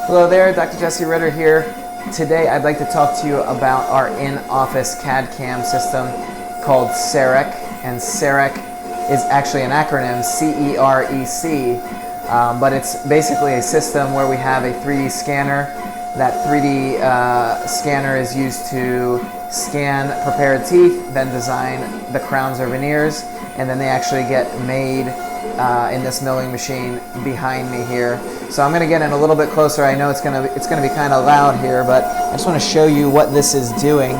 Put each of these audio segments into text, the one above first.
Hello there, Dr. Jesse Ritter here. Today I'd like to talk to you about our in-office CAD/CAM system called CEREC, and CEREC is actually an acronym, C-E-R-E-C, but it's basically a system where we have a 3D scanner. That 3D scanner is used to scan prepared teeth, then design the crowns or veneers, and then they actually get made in this milling machine behind me here. So I'm going to get in a little bit closer. I know it's going to be kind of loud here, but I just want to show you what this is doing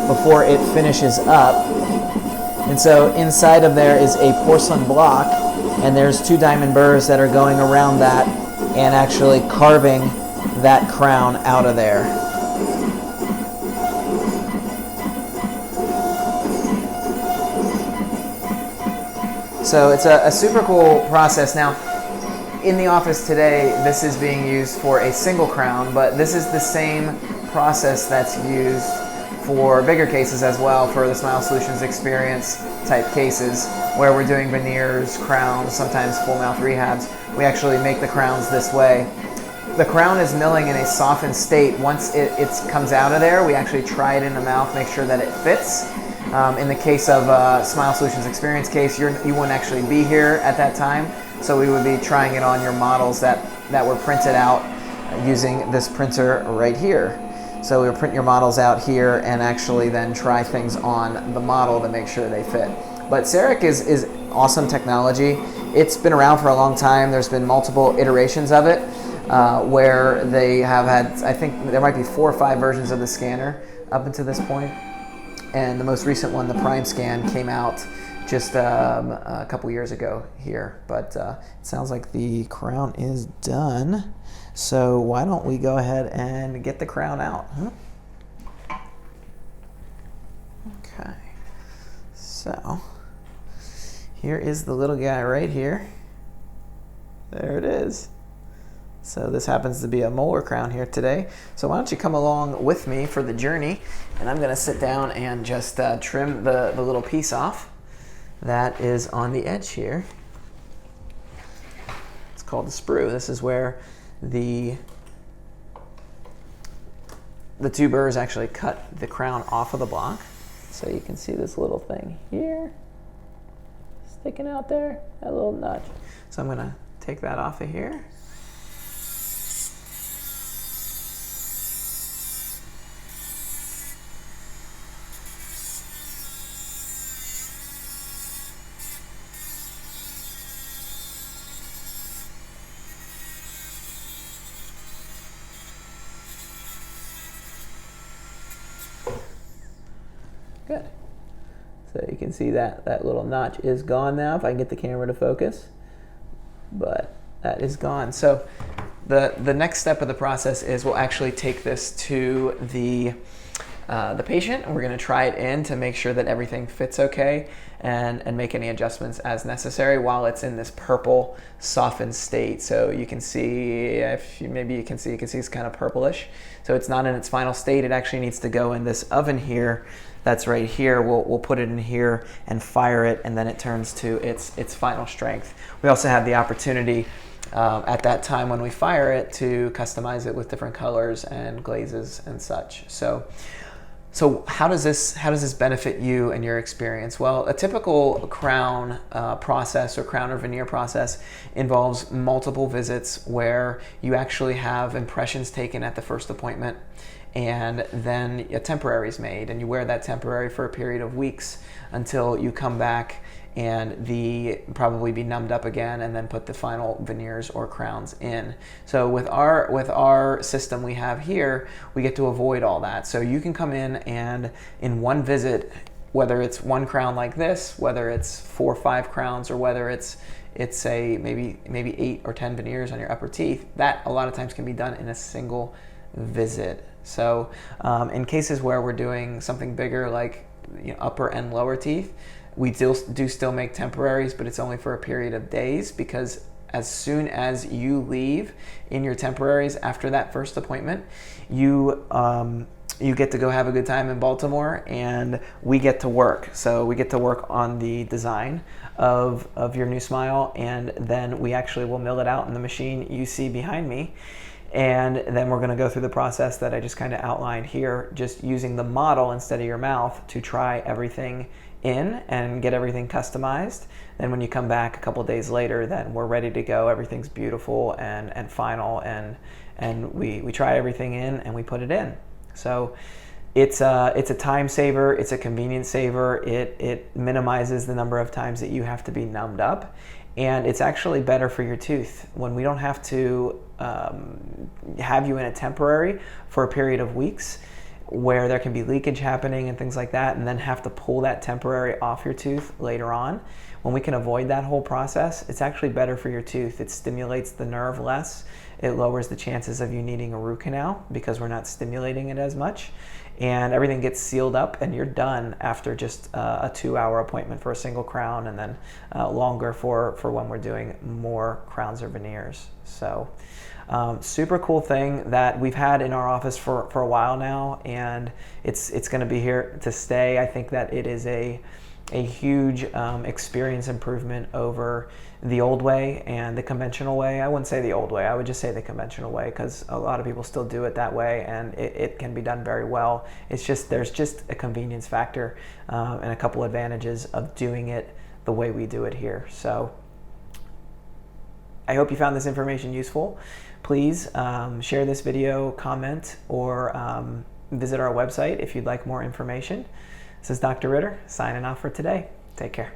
before it finishes up. And so inside of there is a porcelain block, and there's 2 diamond burrs that are going around that and actually carving that crown out of there. So it's a super cool process. Now, in the office today, this is being used for a single crown, but this is the same process that's used for bigger cases as well, for the Smile Solutions Experience type cases, where we're doing veneers, crowns, sometimes full mouth rehabs. We actually make the crowns this way. The crown is milling in a softened state. Once it comes out of there, we actually try it in the mouth, make sure that it fits. In the case of Smile Solutions Experience case, you wouldn't actually be here at that time, so we would be trying it on your models that were printed out using this printer right here. So we would print your models out here and actually then try things on the model to make sure they fit. But CEREC is awesome technology. It's been around for a long time. There's been multiple iterations of it where they have had, I think there might be 4 or 5 versions of the scanner up until this point. And the most recent one, the Prime Scan, came out just a couple years ago here. But it sounds like the crown is done. So why don't we go ahead and get the crown out? Okay. So here is the little guy right here. There it is. So this happens to be a molar crown here today. So why don't you come along with me for the journey, and I'm going to sit down and just trim the little piece off that is on the edge here. It's called the sprue. This is where the 2 burrs actually cut the crown off of the block. So you can see this little thing here sticking out there, that little notch. So I'm going to take that off of here. Good. So you can see that little notch is gone now, if I can get the camera to focus. But that is gone. So the next step of the process is we'll actually take this to the patient, and we're going to try it in to make sure that everything fits okay, and make any adjustments as necessary while it's in this purple softened state. So you can see, maybe you can see it's kind of purplish. So it's not in its final state. It actually needs to go in this oven here that's right here. We'll put it in here and fire it, and then it turns to its final strength. We also have the opportunity at that time when we fire it to customize it with different colors and glazes and such. So how does this benefit you and your experience? Well, a typical crown process or crown or veneer process involves multiple visits where you actually have impressions taken at the first appointment, and then a temporary is made, and you wear that temporary for a period of weeks until you come back and probably be numbed up again, and then put the final veneers or crowns in. So with our system we have here, we get to avoid all that. So you can come in and in one visit, whether it's 1 crown like this, whether it's 4 or 5 crowns, or whether it's a maybe 8 or 10 veneers on your upper teeth, that a lot of times can be done in a single visit. So in cases where we're doing something bigger, like upper and lower teeth, we do still make temporaries, but it's only for a period of days, because as soon as you leave in your temporaries after that first appointment, you get to go have a good time in Baltimore, and we get to work. So we get to work on the design of your new smile, and then we actually will mill it out in the machine you see behind me. And then we're going to go through the process that I just kind of outlined here, just using the model instead of your mouth to try everything in and get everything customized. Then when you come back a couple days later, then we're ready to go. Everything's beautiful and final, and we try everything in and we put it in. So it's a time saver, it's a convenience saver, it minimizes the number of times that you have to be numbed up, and it's actually better for your tooth when we don't have to have you in a temporary for a period of weeks where there can be leakage happening and things like that, and then have to pull that temporary off your tooth later on. When we can avoid that whole process, it's actually better for your tooth. It stimulates the nerve less. It lowers the chances of you needing a root canal because we're not stimulating it as much. And everything gets sealed up and you're done after just a 2-hour appointment for a single crown, and then longer for when we're doing more crowns or veneers. So super cool thing that we've had in our office for a while now, and it's going to be here to stay. I think that it is a huge experience improvement over the old way and the conventional way. I wouldn't say the old way, I would just say the conventional way, because a lot of people still do it that way, and it can be done very well. It's just, there's just a convenience factor and a couple advantages of doing it the way we do it here. So I hope you found this information useful. Please share this video, comment, or visit our website if you'd like more information. This is Dr. Ritter signing off for today. Take care.